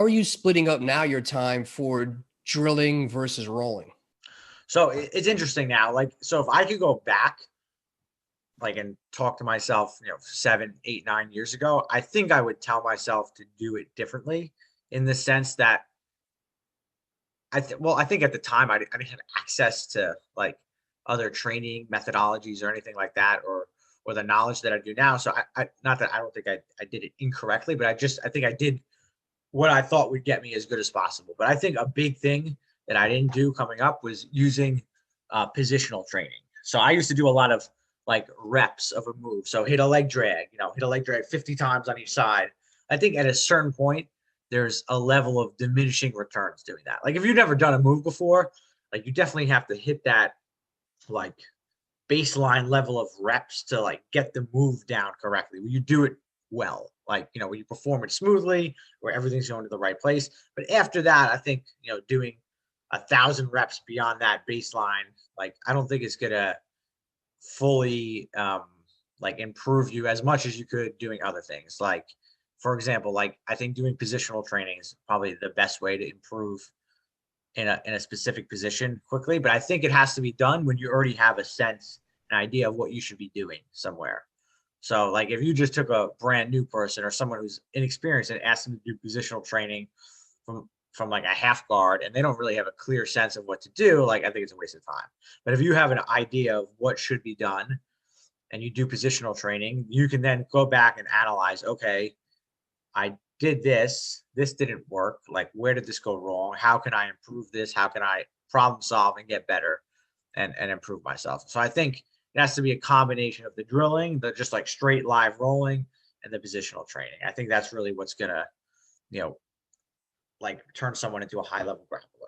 are you splitting up now your time for drilling versus rolling? So it's interesting now. Like, so if I could go back, like, and talk to myself, 7, 8, 9 years ago, I think I would tell myself to do it differently in the sense that I think at the time I didn't have access to like other training methodologies or anything like that, or the knowledge that I do now. So I not that I don't think I did it incorrectly, but I think I did what I thought would get me as good as possible. But I think a big thing that I didn't do coming up was using positional training. So I used to do a lot of like reps of a move. So hit a leg drag, hit a leg drag 50 times on each side. I think at a certain point, there's a level of diminishing returns doing that. Like if you've never done a move before, like you definitely have to hit that like baseline level of reps to like get the move down correctly. When you do it well, like when you perform it smoothly, where everything's going to the right place. But after that, I think doing 1,000 reps beyond that baseline, like I don't think it's gonna fully like improve you as much as you could doing other things. Like for example, like I think doing positional training is probably the best way to improve in a specific position quickly. But I think it has to be done when you already have a sense, an idea of what you should be doing somewhere. So like if you just took a brand new person or someone who's inexperienced and asked them to do positional training from like a half guard and they don't really have a clear sense of what to do, like I think it's a waste of time. But if you have an idea of what should be done and you do positional training, you can then go back and analyze, okay, I did this didn't work. Like, where did this go wrong? How can I improve this? How can I problem solve and get better and improve myself? So I think it has to be a combination of the drilling, the just like straight live rolling, and the positional training. I think that's really what's gonna, like turn someone into a high level grappler.